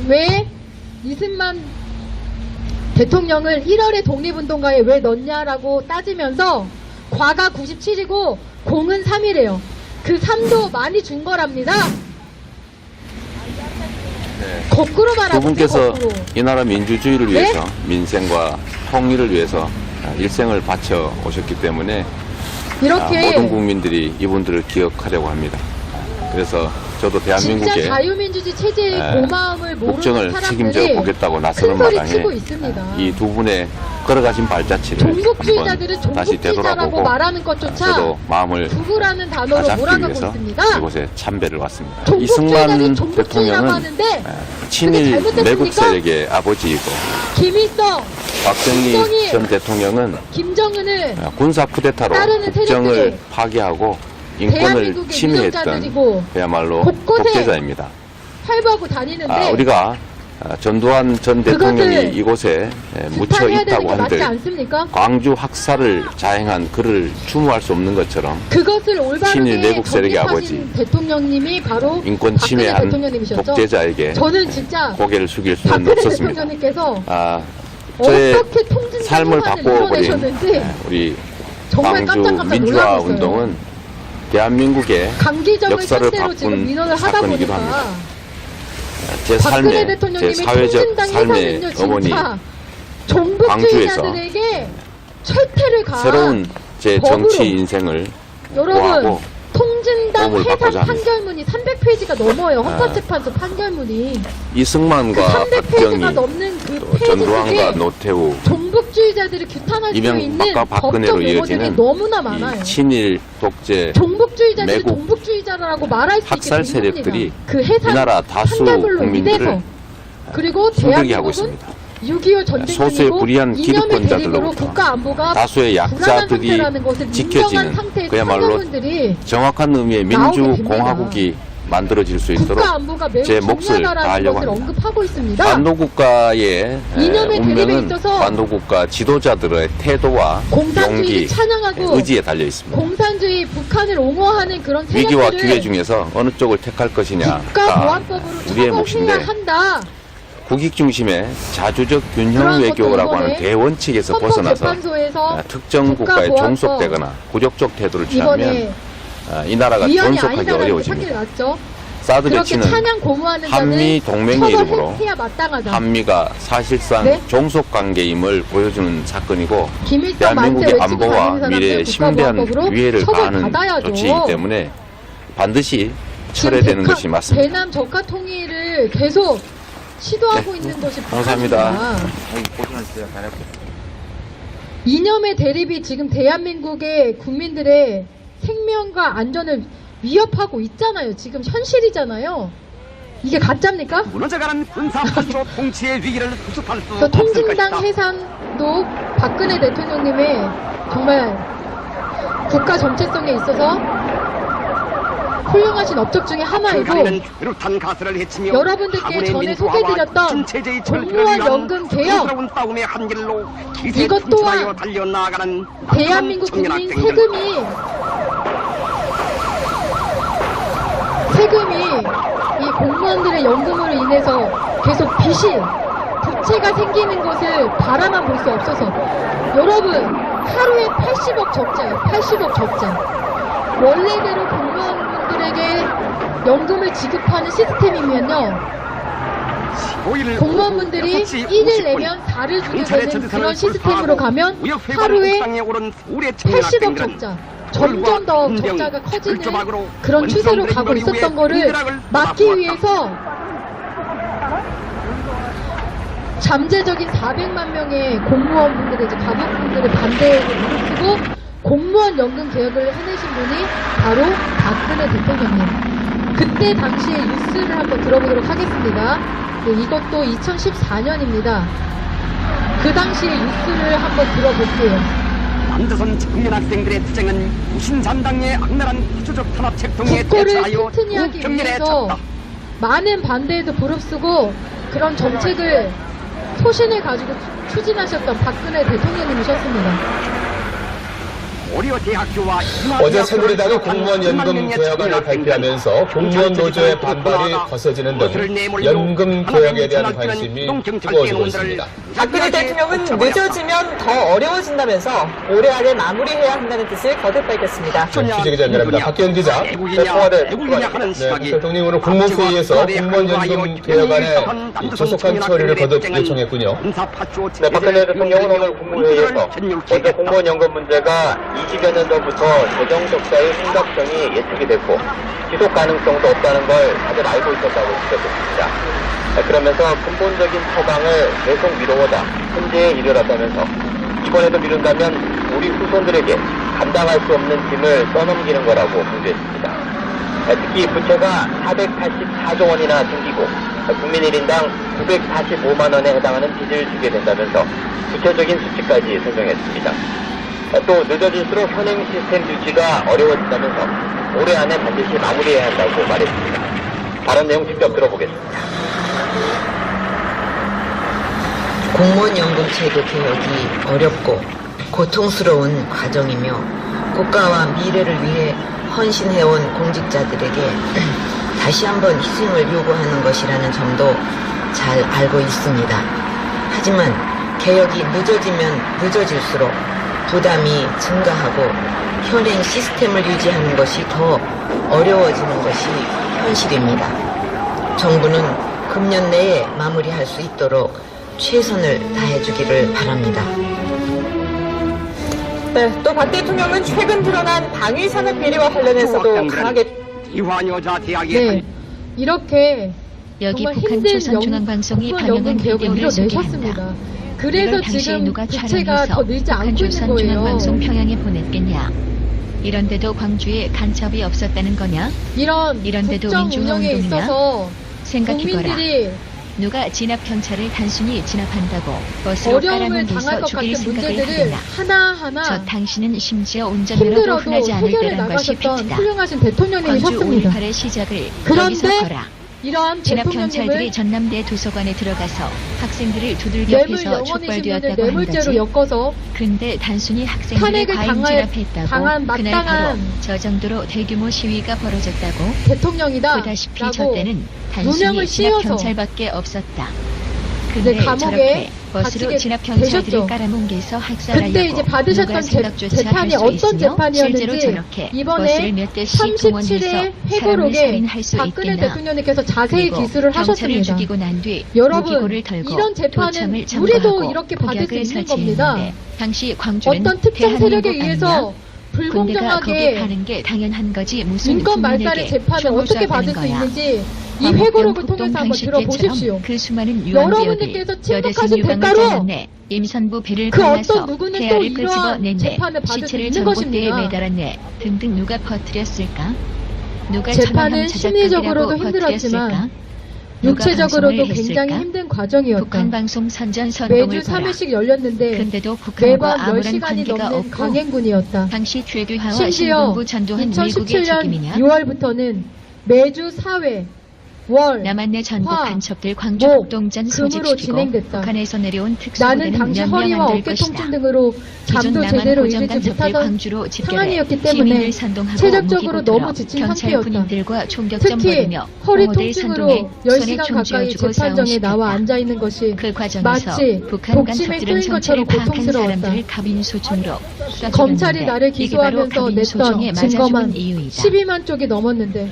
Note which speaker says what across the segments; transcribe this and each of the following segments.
Speaker 1: 왜 이승만 대통령을 1월에 독립운동가에 왜 넣냐라고 따지면서 과가 97이고 공은 3이래요. 그 3도 많이 준 거랍니다.
Speaker 2: 네.
Speaker 1: 거꾸로
Speaker 2: 두
Speaker 1: 말하면
Speaker 2: 분께서
Speaker 1: 거꾸로.
Speaker 2: 이 나라 민주주의를
Speaker 1: 네?
Speaker 2: 위해서 민생과 통일을 위해서 일생을 바쳐 오셨기 때문에
Speaker 1: 이렇게
Speaker 2: 모든 국민들이 이분들을 기억하려고 합니다. 그래서 저도
Speaker 1: 진짜
Speaker 2: 대한민국의
Speaker 1: 자유민주주의 체제의 고마움을 모르는
Speaker 2: 국정을 책임져
Speaker 1: 사람들이
Speaker 2: 보겠다고 나서는
Speaker 1: 큰 소리
Speaker 2: 마당에
Speaker 1: 치고 있습니다.
Speaker 2: 이 두 분의 걸어가신 발자취를
Speaker 1: 종북주의자들은
Speaker 2: 한번 다시
Speaker 1: 종북주의자라고
Speaker 2: 되돌아보고
Speaker 1: 말하는 것조차
Speaker 2: 저도 마음을
Speaker 1: 두부라는 단어로
Speaker 2: 다잡기
Speaker 1: 몰아가고
Speaker 2: 위해서
Speaker 1: 있습니다.
Speaker 2: 이곳에 참배를 왔습니다.
Speaker 1: 종북주의자들이
Speaker 2: 이승만
Speaker 1: 종북주의라고
Speaker 2: 대통령은
Speaker 1: 하는데
Speaker 2: 친일
Speaker 1: 잘못됐습니까?
Speaker 2: 매국 세력의 아버지이고
Speaker 1: 김일성,
Speaker 2: 박정희
Speaker 1: 김정일,
Speaker 2: 전 대통령은
Speaker 1: 김정은을
Speaker 2: 군사 쿠데타로
Speaker 1: 따르는
Speaker 2: 국정을
Speaker 1: 세력들이
Speaker 2: 파괴하고 인권을
Speaker 1: 대한민국의
Speaker 2: 침해했던
Speaker 1: 위협자들이고
Speaker 2: 그야말로
Speaker 1: 곳곳에
Speaker 2: 독재자입니다.
Speaker 1: 활보하고 다니는데
Speaker 2: 우리가 전두환 전 대통령이
Speaker 1: 그것을
Speaker 2: 이곳에 묻혀
Speaker 1: 비판해야 되는
Speaker 2: 있다고
Speaker 1: 게 맞지
Speaker 2: 한들
Speaker 1: 않습니까?
Speaker 2: 광주 학살을 자행한 그를 추모할 수 없는 것처럼
Speaker 1: 그것을
Speaker 2: 친일
Speaker 1: 올바르게
Speaker 2: 내국 세력의
Speaker 1: 정립하신 대통령님이 바로
Speaker 2: 인권
Speaker 1: 박근혜
Speaker 2: 침해한
Speaker 1: 대통령님이셨죠.
Speaker 2: 독재자에게
Speaker 1: 저는 진짜
Speaker 2: 고개를 숙일 수는
Speaker 1: 박근혜
Speaker 2: 없었습니다.
Speaker 1: 대통령님께서
Speaker 2: 저의
Speaker 1: 어떻게 통진
Speaker 2: 삶을 바꿔버린
Speaker 1: 이뤄내셨는지
Speaker 2: 우리
Speaker 1: 정말
Speaker 2: 광주
Speaker 1: 깜짝깜짝
Speaker 2: 민주화
Speaker 1: 놀라고 있어요.
Speaker 2: 운동은 대한민국의
Speaker 1: 강기정을
Speaker 2: 역사를
Speaker 1: 상대로 지금
Speaker 2: 바꾼
Speaker 1: 민원을 하다
Speaker 2: 사건이기도
Speaker 1: 보니까
Speaker 2: 제
Speaker 1: 박근혜
Speaker 2: 삶의 제
Speaker 1: 대통령님의
Speaker 2: 사회적
Speaker 1: 통진당
Speaker 2: 삶의
Speaker 1: 해산은요
Speaker 2: 어머니
Speaker 1: 진짜 종북주의자들에게 철퇴를 가한
Speaker 2: 새로운 제
Speaker 1: 법으로.
Speaker 2: 정치 인생을
Speaker 1: 여러분
Speaker 2: 고하고
Speaker 1: 통진당
Speaker 2: 도움을 받고자
Speaker 1: 해산
Speaker 2: 합니다.
Speaker 1: 판결문이 300페이지가 넘어요. 헌법재판소 판결문이 그
Speaker 2: 이승만과
Speaker 1: 300페이지가
Speaker 2: 박정희
Speaker 1: 넘는 그
Speaker 2: 또
Speaker 1: 페이지
Speaker 2: 전두환과
Speaker 1: 속에
Speaker 2: 노태우
Speaker 1: 종북주의자들이 규탄할 수 있는
Speaker 2: 이명박과
Speaker 1: 법적
Speaker 2: 박근혜로
Speaker 1: 용어들이
Speaker 2: 이어지는
Speaker 1: 너무나
Speaker 2: 이
Speaker 1: 많아요.
Speaker 2: 친일 독재
Speaker 1: 종북주의자들이
Speaker 2: 매국
Speaker 1: 종북주의자라고 말할 수
Speaker 2: 학살
Speaker 1: 있게 된 겁니다.
Speaker 2: 세력들이
Speaker 1: 그 해산
Speaker 2: 이 나라 다수
Speaker 1: 판결문로
Speaker 2: 국민들을
Speaker 1: 인해서 그리고
Speaker 2: 숨기게 하고
Speaker 1: 대한민국은
Speaker 2: 있습니다.
Speaker 1: 6.25 전쟁
Speaker 2: 소수의
Speaker 1: 중이고
Speaker 2: 불의한
Speaker 1: 이념의 대립으로
Speaker 2: 기득권자들로부터
Speaker 1: 국가 안보가
Speaker 2: 다수의
Speaker 1: 불안한
Speaker 2: 약자들이
Speaker 1: 상태라는 것을 인정한
Speaker 2: 지켜지는
Speaker 1: 상태의
Speaker 2: 그야말로
Speaker 1: 판결문들이
Speaker 2: 정확한 의미의
Speaker 1: 나오게
Speaker 2: 민주공화국이 만들어질 수 있도록
Speaker 1: 국가 안보가 매우
Speaker 2: 제 몫을
Speaker 1: 중요하다라는
Speaker 2: 다하려고
Speaker 1: 것을
Speaker 2: 합니다.
Speaker 1: 언급하고 있습니다.
Speaker 2: 반도국가의
Speaker 1: 이념의 대립에
Speaker 2: 운명은
Speaker 1: 있어서
Speaker 2: 반도국가 지도자들의 태도와
Speaker 1: 공산주의
Speaker 2: 용기,
Speaker 1: 찬양하고
Speaker 2: 의지에 달려 있습니다.
Speaker 1: 공산주의 북한을 옹호하는 그런
Speaker 2: 위기와
Speaker 1: 세력들을
Speaker 2: 기회 중에서 어느 쪽을 택할 것이냐가
Speaker 1: 국가보안법으로
Speaker 2: 우리의
Speaker 1: 처벌해야
Speaker 2: 몫인데
Speaker 1: 한다.
Speaker 2: 국익 중심의 자주적 균형
Speaker 1: 그러한
Speaker 2: 외교라고
Speaker 1: 것도
Speaker 2: 하는
Speaker 1: 이번에
Speaker 2: 대원칙에서 벗어나서
Speaker 1: 헌법재판소에서
Speaker 2: 특정 국가에
Speaker 1: 국가보안법
Speaker 2: 종속되거나 굴욕적 태도를 취하면
Speaker 1: 이번에
Speaker 2: 이 나라가
Speaker 1: 위헌이
Speaker 2: 존속하기
Speaker 1: 아니다라는 판결이
Speaker 2: 어려워집니다.
Speaker 1: 났죠.
Speaker 2: 사드
Speaker 1: 그렇게
Speaker 2: 배치는
Speaker 1: 찬양 고무하는
Speaker 2: 한미
Speaker 1: 자는
Speaker 2: 동맹의 이름으로
Speaker 1: 처벌해야 마땅하다.
Speaker 2: 한미가 사실상
Speaker 1: 네?
Speaker 2: 종속 관계임을 보여주는 사건이고
Speaker 1: 김일성
Speaker 2: 대한민국의
Speaker 1: 만세 외치고
Speaker 2: 안보와
Speaker 1: 다니는
Speaker 2: 미래에
Speaker 1: 사람들
Speaker 2: 심대한
Speaker 1: 국가보안법으로
Speaker 2: 위해를 가하는
Speaker 1: 처벌받아야죠.
Speaker 2: 조치이기 때문에 반드시
Speaker 1: 지금
Speaker 2: 철회되는 것이 맞습니다.
Speaker 1: 대남 적화 통일을 계속 시도하고 있는 것이
Speaker 2: 감사합니다.
Speaker 1: 북한입니다. 이념의 대립이 지금 대한민국의 국민들의 생명과 안전을 위협하고 있잖아요. 지금 현실이잖아요. 이게 가짜입니까?
Speaker 3: 무너져가는 군사파시로 통치의 위기를 수습할 수
Speaker 1: 그래서
Speaker 3: 없을
Speaker 1: 통진당
Speaker 3: 것이다.
Speaker 1: 해산도 박근혜 대통령님의 정말 국가 정체성에 있어서 훌륭하신 업적 중에 하나이고
Speaker 3: 가리는 비롯한 가설을 해치며
Speaker 1: 여러분들께
Speaker 3: 가문의
Speaker 1: 전에
Speaker 3: 민주화와
Speaker 1: 소개드렸던
Speaker 3: 신체제의 철폐를
Speaker 1: 공무원
Speaker 3: 위한
Speaker 1: 연금 개혁
Speaker 3: 부끄러운 싸움의 한 길로
Speaker 1: 이것 또한
Speaker 3: 기세등등하여 달려나가는
Speaker 1: 대한민국
Speaker 3: 청년
Speaker 1: 국민
Speaker 3: 학생들.
Speaker 1: 세금이 이 공무원들의 연금으로 인해서 계속 빚이 부채가 생기는 것을 바라만 볼 수 없어서 여러분 하루에 80억 적자예요. 80억 적자. 원래대로 공무원분들에게 연금을 지급하는 시스템이면요. 공무원분들이 1을 내면 4를 주게 되는 그런 시스템으로 가면 하루에 80억 적자. 점점 더 적자가 커지는 그런 추세로 가고 있었던 거를 막기 위해서 잠재적인 400만 명의 공무원분들의 이제 가족분들의 반대를 무릅쓰고 공무원 연금 개혁을 해내신 분이 바로 박근혜 대통령님. 그때 당시의 뉴스를 한번 들어보도록 하겠습니다. 네, 이것도 2014년입니다. 그 당시의 뉴스를 한번 들어볼게요.
Speaker 3: 남조선 청년 학생들의 투쟁은 무신산당의 악랄한 파쇼적 탄압 책동에
Speaker 1: 국고를
Speaker 3: 대처하여
Speaker 1: 튼튼히하기
Speaker 3: 국경일에
Speaker 1: 위해서
Speaker 3: 쳤다.
Speaker 1: 많은 반대에도 무릅쓰고 그런 정책을 소신을 가지고 추진하셨던 박근혜 대통령님이셨습니다.
Speaker 4: 어제 새누리당이 공무원 연금 개혁안을 발표하면서 공무원 노조의 반발이 거세지는 등 연금 개혁에 대한 관심이 뜨거워지고 있습니다.
Speaker 5: 박근혜 대통령은 늦어지면 더 어려워진다면서 올해 안에 마무리해야 한다는 뜻을 거듭 밝혔습니다.
Speaker 4: 취재기자 연결합니다. 박기영 기자. 청와대 대통령이 오늘 국무회의에서 공무원 연금 개혁안에 조속한 처리를 거듭 요청했군요.
Speaker 6: 네, 박근혜 대통령은 오늘 국무회의에서 먼저 공무원 연금 문제가 20여 년 전부터 재정 적자의 심각성이 예측이 됐고 지속 가능성도 없다는 걸 다들 알고 있었다고 지적했습니다. 그러면서 근본적인 처방을 계속 미뤄오다 현재에 이르렀다면서 이번에도 미룬다면 우리 후손들에게 감당할 수 없는 짐을 떠넘기는 거라고 강조했습니다. 특히 부채가 484조 원이나 생기고 국민 1인당 945만 원에 해당하는 빚을 지게 된다면서 구체적인 수치까지 설명했습니다. 또 늦어질수록 현행 시스템 유지가 어려워진다면서 올해 안에 반드시 마무리해야 한다고 말했습니다. 다른 내용 직접 들어보겠습니다.
Speaker 7: 공무원 연금 제도 개혁이 어렵고 고통스러운 과정이며 국가와 미래를 위해 헌신해온 공직자들에게 다시 한번 희생을 요구하는 것이라는 점도 잘 알고 있습니다. 하지만 개혁이 늦어지면 늦어질수록 부담이 증가하고 현행 시스템을 유지하는 것이 더 어려워지는 것이 현실입니다. 정부는 금년 내에 마무리할 수 있도록 최선을 다해주기를 바랍니다.
Speaker 5: 네, 또 박 대통령은 최근 드러난 방위산업 비리와 관련해서도 강하게
Speaker 1: 네, 이렇게
Speaker 8: 여기
Speaker 1: 정말
Speaker 8: 북한
Speaker 1: 힘든
Speaker 8: 조선중앙방송이
Speaker 1: 공무원 연금
Speaker 8: 방영한
Speaker 1: 개혁을
Speaker 8: 비디오를
Speaker 1: 이뤄내셨습니다.
Speaker 8: 소개한다.
Speaker 1: 그래서
Speaker 8: 이걸 당시에
Speaker 1: 지금
Speaker 8: 누가
Speaker 1: 부채가
Speaker 8: 촬영해서
Speaker 1: 더 늘지
Speaker 8: 북한
Speaker 1: 않고 있는
Speaker 8: 조선중앙방송
Speaker 1: 거예요.
Speaker 8: 평양에 보냈겠냐. 이런데도 광주에 간첩이 없었다는 거냐? 이런데도
Speaker 1: 국정 운영에
Speaker 8: 민주화운동이냐?
Speaker 1: 있어서
Speaker 8: 생각해보라.
Speaker 1: 국민들이
Speaker 8: 누가 진압경찰을 단순히 진압한다고 버스로
Speaker 1: 어려움을 당할
Speaker 8: 깔아놓고서
Speaker 1: 것
Speaker 8: 죽일
Speaker 1: 같은
Speaker 8: 생각을
Speaker 1: 문제들을
Speaker 8: 하겠나.
Speaker 1: 하나하나
Speaker 8: 저 당신은 심지어 운전면허도
Speaker 1: 힘들어도
Speaker 8: 흔하지 않을
Speaker 1: 해결해
Speaker 8: 때란 것이
Speaker 1: 나가셨던
Speaker 8: 팩트다.
Speaker 1: 훌륭하신
Speaker 8: 광주
Speaker 1: 대통령님이셨습니다.
Speaker 8: 5.18의 시작을
Speaker 1: 그런데
Speaker 8: 여기서 거라.
Speaker 1: 이러한
Speaker 8: 진압경찰들이
Speaker 1: 대통령님을
Speaker 8: 전남대 도서관에 들어가서 학생들을 두들겨
Speaker 1: 뇌물
Speaker 8: 패서
Speaker 1: 영원이신 분을
Speaker 8: 촉발되었다고
Speaker 1: 뇌물죄로
Speaker 8: 한다지.
Speaker 1: 엮어서
Speaker 8: 근데 단순히 학생들을
Speaker 1: 탄핵을
Speaker 8: 과잉 진압했다고
Speaker 1: 당한
Speaker 8: 그날 바로
Speaker 1: 마땅한
Speaker 8: 저 정도로 대규모 시위가 벌어졌다고.
Speaker 1: 대통령이다
Speaker 8: 보다시피 저
Speaker 1: 라고
Speaker 8: 때는
Speaker 1: 누명을
Speaker 8: 단순히
Speaker 1: 씌워서
Speaker 8: 진압경찰밖에 없었다. 근데
Speaker 1: 감옥에
Speaker 8: 저렇게 버스로
Speaker 1: 갇히게
Speaker 8: 진압경찰들을
Speaker 1: 되셨죠.
Speaker 8: 깔아뭉개서 학살하려고
Speaker 1: 근데 이제 받으셨던
Speaker 8: 누가 생각조차
Speaker 1: 재판이
Speaker 8: 할 수
Speaker 1: 어떤
Speaker 8: 있으며
Speaker 1: 재판이었는지
Speaker 8: 실제로 저렇게
Speaker 1: 이번에
Speaker 8: 버스를 몇 대씩 동원해서
Speaker 1: 37회
Speaker 8: 사람을
Speaker 1: 회고록에
Speaker 8: 살인할 수
Speaker 1: 박근혜
Speaker 8: 있겠나.
Speaker 1: 대통령님께서 자세히
Speaker 8: 그리고
Speaker 1: 기술을
Speaker 8: 경찰을
Speaker 1: 하셨습니다.
Speaker 8: 죽이고 난 뒤
Speaker 1: 여러분,
Speaker 8: 무기고를 털고
Speaker 1: 이런 재판은
Speaker 8: 도청을
Speaker 1: 우리도
Speaker 8: 점거하고
Speaker 1: 이렇게 받을 수
Speaker 8: 폭약을
Speaker 1: 있는 겁니다.
Speaker 8: 설치했는데 당시 광주는
Speaker 1: 어떤 특정 세력에 의해서
Speaker 8: 군대가 거기
Speaker 1: 불공정하게
Speaker 8: 가는 게 당연한 거지 무슨
Speaker 1: 인권
Speaker 8: 국민에게
Speaker 1: 말살의 재판을
Speaker 8: 총을
Speaker 1: 어떻게
Speaker 8: 쏘았다는
Speaker 1: 받을 수
Speaker 8: 거야.
Speaker 1: 있는지 이
Speaker 8: 광복병
Speaker 1: 회고록을
Speaker 8: 폭동
Speaker 1: 통해서 한번
Speaker 8: 방식대처럼
Speaker 1: 들어보십시오.
Speaker 8: 그 수많은
Speaker 1: 여러분들께서
Speaker 8: 유언비어들 여대생
Speaker 1: 침묵하신
Speaker 8: 유방을
Speaker 1: 대가로
Speaker 8: 잘랐네. 임산부 배를
Speaker 1: 그
Speaker 8: 갈라서
Speaker 1: 어떤 누구는 또
Speaker 8: 태아를
Speaker 1: 이러한
Speaker 8: 끄집어냈네.
Speaker 1: 재판을 받을 수
Speaker 8: 시체를
Speaker 1: 있는
Speaker 8: 전봇대에
Speaker 1: 것입니다.
Speaker 8: 매달았네. 등등 누가 퍼뜨렸을까? 누가
Speaker 1: 재판은
Speaker 8: 천하람
Speaker 1: 심리적으로도
Speaker 8: 자작극이라고
Speaker 1: 힘들었지만
Speaker 8: 퍼뜨렸을까? 누가
Speaker 1: 육체적으로도
Speaker 8: 방송을
Speaker 1: 굉장히
Speaker 8: 했을까?
Speaker 1: 힘든 과정이었다.
Speaker 8: 북한방송 선전선동을
Speaker 1: 매주
Speaker 8: 거라.
Speaker 1: 3회씩 열렸는데
Speaker 8: 근데도 북한과
Speaker 1: 매번
Speaker 8: 아무런
Speaker 1: 10시간이
Speaker 8: 관계가
Speaker 1: 넘는
Speaker 8: 없고
Speaker 1: 강행군이었다.
Speaker 8: 당시 최규하와
Speaker 1: 심지어
Speaker 8: 신군부 전도한 미국의
Speaker 1: 2017년
Speaker 8: 책임이냐?
Speaker 1: 6월부터는 매주 4회, 월,
Speaker 8: 남한내 전국
Speaker 1: 화,
Speaker 8: 간첩들 광주
Speaker 1: 목,
Speaker 8: 폭동전
Speaker 1: 금으로
Speaker 8: 소집시키고
Speaker 1: 진행됐다.
Speaker 8: 북한에서 내려온
Speaker 1: 나는
Speaker 8: 특수부대는
Speaker 1: 당시
Speaker 8: 몇 명
Speaker 1: 허리와
Speaker 8: 안 될
Speaker 1: 어깨
Speaker 8: 것이다.
Speaker 1: 통증 등으로
Speaker 8: 기존
Speaker 1: 잠도
Speaker 8: 남한
Speaker 1: 제대로
Speaker 8: 고정
Speaker 1: 이루지
Speaker 8: 간첩들
Speaker 1: 못하던
Speaker 8: 광주로 집결해
Speaker 1: 상황이었기 때문에
Speaker 8: 시민을 선동하고
Speaker 1: 체력적으로
Speaker 8: 무기고
Speaker 1: 너무
Speaker 8: 들어
Speaker 1: 지친
Speaker 8: 경찰
Speaker 1: 상태였다.
Speaker 8: 군인들과 총격전
Speaker 1: 특히
Speaker 8: 벌이며
Speaker 1: 허리
Speaker 8: 공호들
Speaker 1: 통증으로
Speaker 8: 선동해 손에
Speaker 1: 10시간
Speaker 8: 총
Speaker 1: 가까이
Speaker 8: 쥐어주고
Speaker 1: 재판정에 나와
Speaker 8: 싸움시켰다.
Speaker 1: 앉아있는 것이
Speaker 8: 그 과정에서
Speaker 1: 마치
Speaker 8: 북한
Speaker 1: 독침에
Speaker 8: 간첩들은
Speaker 1: 쏘인
Speaker 8: 정체를
Speaker 1: 것처럼
Speaker 8: 파악한
Speaker 1: 고통스러웠다.
Speaker 8: 사람들을 가빈소총으로
Speaker 1: 검찰이 나를
Speaker 8: 이게 바로
Speaker 1: 기소하면서
Speaker 8: 가빈소총에
Speaker 1: 냈던
Speaker 8: 맞아
Speaker 1: 증거만
Speaker 8: 죽은 이유이다.
Speaker 1: 12만 쪽이 넘었는데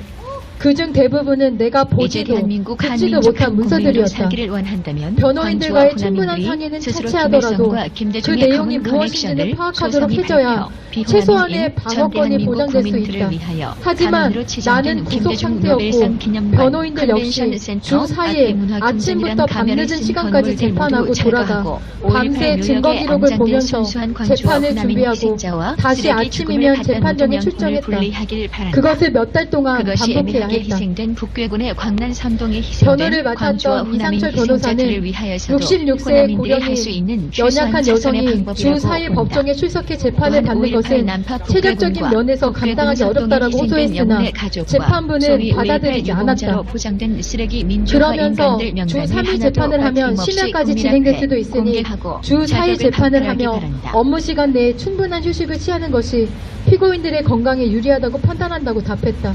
Speaker 1: 그중 대부분은 내가
Speaker 8: 이제
Speaker 1: 보지도
Speaker 8: 대한민국
Speaker 1: 듣지도
Speaker 8: 한민족
Speaker 1: 못한
Speaker 8: 한 국민으로
Speaker 1: 문서들이었다.
Speaker 8: 살기를 원한다면
Speaker 1: 변호인들과의
Speaker 8: 광주와
Speaker 1: 충분한
Speaker 8: 호남인들이
Speaker 1: 상의는
Speaker 8: 스스로
Speaker 1: 차치하더라도
Speaker 8: 김일성과
Speaker 1: 그
Speaker 8: 김대중의
Speaker 1: 내용이
Speaker 8: 검은
Speaker 1: 무엇인지는
Speaker 8: 커넥션을
Speaker 1: 파악하도록
Speaker 8: 소상히
Speaker 1: 해줘야
Speaker 8: 밝혀 비호남인
Speaker 1: 최소한의
Speaker 8: 전
Speaker 1: 방어권이
Speaker 8: 대한민국
Speaker 1: 보장될 수
Speaker 8: 국민들을
Speaker 1: 있다.
Speaker 8: 위하여
Speaker 1: 하지만
Speaker 8: 단원으로 지정된
Speaker 1: 나는 구속
Speaker 8: 김대중
Speaker 1: 상태였고
Speaker 8: 노벨상 기념관
Speaker 1: 변호인들 역시
Speaker 8: 컨벤션 센터
Speaker 1: 주 4일
Speaker 8: 문화
Speaker 1: 아침부터
Speaker 8: 가면을
Speaker 1: 밤늦은
Speaker 8: 쓴
Speaker 1: 시간까지
Speaker 8: 건물들
Speaker 1: 재판하고
Speaker 8: 모두
Speaker 1: 돌아가
Speaker 8: 철거하고
Speaker 1: 밤새
Speaker 8: 5.18
Speaker 1: 증거
Speaker 8: 묘역에
Speaker 1: 기록을
Speaker 8: 엉장된
Speaker 1: 보면서
Speaker 8: 순수한 광주와
Speaker 1: 재판을
Speaker 8: 호남인
Speaker 1: 준비하고
Speaker 8: 희생자와
Speaker 1: 다시
Speaker 8: 쓰레기
Speaker 1: 아침이면
Speaker 8: 죽음을
Speaker 1: 재판정에
Speaker 8: 받던 노동을
Speaker 1: 출정했다.
Speaker 8: 분리하길 바란다.
Speaker 1: 그것을 몇 달 동안
Speaker 8: 그것이
Speaker 1: 반복해야
Speaker 8: 함께
Speaker 1: 다했다.
Speaker 8: 희생된 북괴군의 광란 선동에 희생된
Speaker 1: 변호를
Speaker 8: 광주와
Speaker 1: 맡았던
Speaker 8: 호남인
Speaker 1: 이상철
Speaker 8: 희생자들을
Speaker 1: 변호사는
Speaker 8: 위하여서도
Speaker 1: 66세
Speaker 8: 호남인들이 할 수 있는
Speaker 1: 고령인
Speaker 8: 최소한
Speaker 1: 연약한
Speaker 8: 자선의
Speaker 1: 여성이
Speaker 8: 방법이라고
Speaker 1: 주 4일
Speaker 8: 본다.
Speaker 1: 법정에 출석해 재판을
Speaker 8: 또한
Speaker 1: 받는
Speaker 8: 5.18
Speaker 1: 것은
Speaker 8: 난파
Speaker 1: 체력적인
Speaker 8: 북괴군과
Speaker 1: 면에서
Speaker 8: 북괴군
Speaker 1: 감당하기
Speaker 8: 선동에
Speaker 1: 어렵다라고
Speaker 8: 희생된
Speaker 1: 호소했으나
Speaker 8: 영혼의 가족과
Speaker 1: 재판부는
Speaker 8: 소위 5.18
Speaker 1: 받아들이지
Speaker 8: 유공자로
Speaker 1: 않았다.
Speaker 8: 포장된 쓰레기 민주화
Speaker 1: 그러면서
Speaker 8: 인간들
Speaker 1: 주
Speaker 8: 명단을
Speaker 1: 3일
Speaker 8: 하나도
Speaker 1: 재판을 하면
Speaker 8: 빠짐없이
Speaker 1: 심야까지
Speaker 8: 국민
Speaker 1: 진행될
Speaker 8: 앞에
Speaker 1: 수도 있으니
Speaker 8: 공개하고
Speaker 1: 주 4일
Speaker 8: 자격을
Speaker 1: 재판을
Speaker 8: 발표하기
Speaker 1: 하며
Speaker 8: 바란다.
Speaker 1: 업무 시간 내에 충분한 휴식을 취하는 것이 피고인들의 건강에 유리하다고 판단한다고 답했다.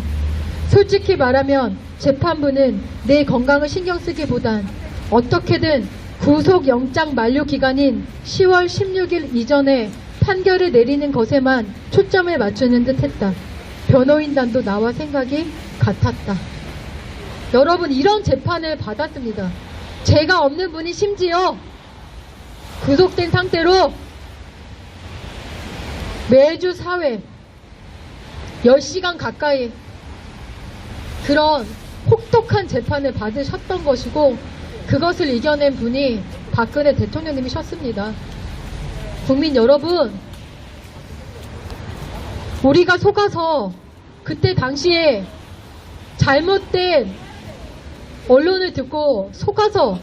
Speaker 1: 솔직히 말하면 재판부는 내 건강을 신경 쓰기보단 어떻게든 구속영장 만료 기간인 10월 16일 이전에 판결을 내리는 것에만 초점을 맞추는 듯 했다. 변호인단도 나와 생각이 같았다. 여러분, 이런 재판을 받았습니다. 죄가 없는 분이 심지어 구속된 상태로 매주 4회 10시간 가까이 그런 혹독한 재판을 받으셨던 것이고, 그것을 이겨낸 분이 박근혜 대통령님이셨습니다. 국민 여러분, 우리가 속아서 그때 당시에 잘못된 언론을 듣고 속아서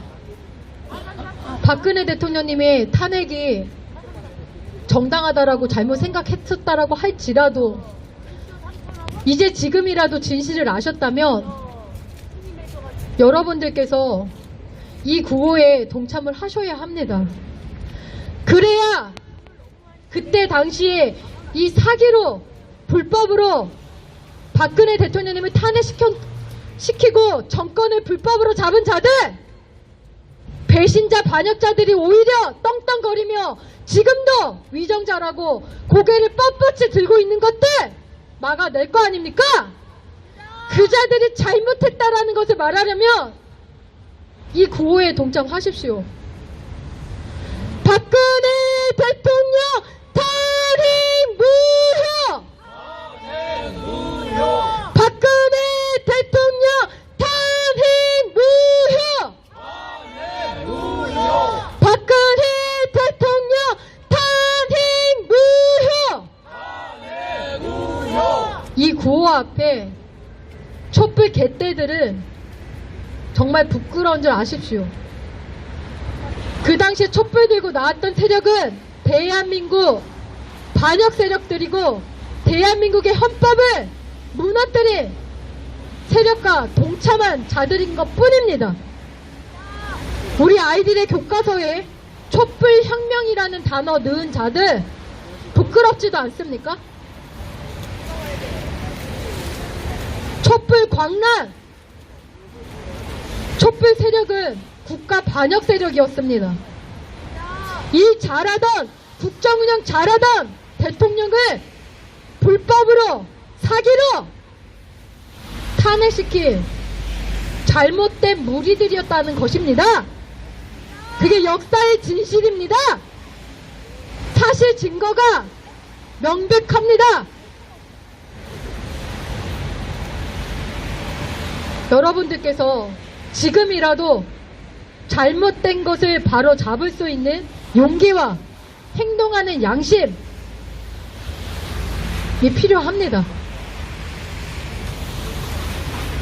Speaker 1: 박근혜 대통령님의 탄핵이 정당하다라고 잘못 생각했었다라고 할지라도 이제 지금이라도 진실을 아셨다면 여러분들께서 이 구호에 동참을 하셔야 합니다. 그래야 그때 당시에 이 사기로 불법으로 박근혜 대통령님을 탄핵시키고 정권을 불법으로 잡은 자들, 배신자 반역자들이 오히려 떵떵거리며 지금도 위정자라고 고개를 뻣뻣이 들고 있는 것들 막아낼 거 아닙니까? 그 자들이 잘못했다라는 것을 말하려면 이 구호에 동참하십시오. 박근혜 대통령 탄핵 무효! 박근혜 대통령 탄핵 무효! 박근혜 대통령 탄핵 무효! 이 구호 앞에 촛불 개떼들은 정말 부끄러운 줄 아십시오. 그 당시에 촛불 들고 나왔던 세력은 대한민국 반역 세력들이고 대한민국의 헌법을 무너뜨린 세력과 동참한 자들인 것 뿐입니다. 우리 아이들의 교과서에 촛불 혁명이라는 단어 넣은 자들 부끄럽지도 않습니까? 촛불 광란, 촛불 세력은 국가 반역 세력이었습니다. 이 잘하던, 국정운영 잘하던 대통령을 불법으로, 사기로 탄핵시킨 잘못된 무리들이었다는 것입니다. 그게 역사의 진실입니다. 사실 증거가 명백합니다. 여러분들께서 지금이라도 잘못된 것을 바로 잡을 수 있는 용기와 행동하는 양심이 필요합니다.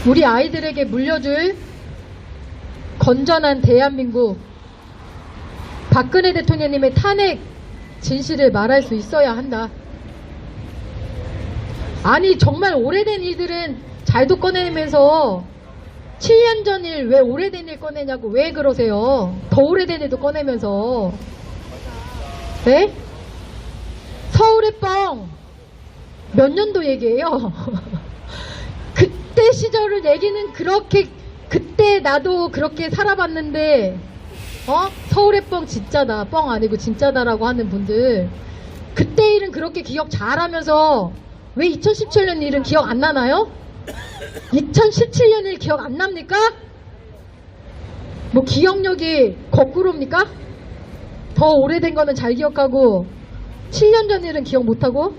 Speaker 1: 우리 아이들에게 물려줄 건전한 대한민국, 박근혜 대통령님의 탄핵 진실을 말할 수 있어야 한다. 아니, 정말 오래된 일들은 잘도 꺼내면서 7년 전 일 왜 오래된 일 꺼내냐고 왜 그러세요? 더 오래된 일도 꺼내면서. 네? 서울의 뻥 몇 년도 얘기예요? 그때 시절을 얘기는 그렇게, 그때 나도 그렇게 살아봤는데 서울의 뻥 진짜다, 뻥 아니고 진짜다라고 하는 분들, 그때 일은 그렇게 기억 잘하면서 왜 2017년 일은 기억 안 나나요? 2017년 일 기억 안 납니까? 뭐 기억력이 거꾸로입니까? 더 오래된 거는 잘 기억하고 7년 전 일은 기억 못하고?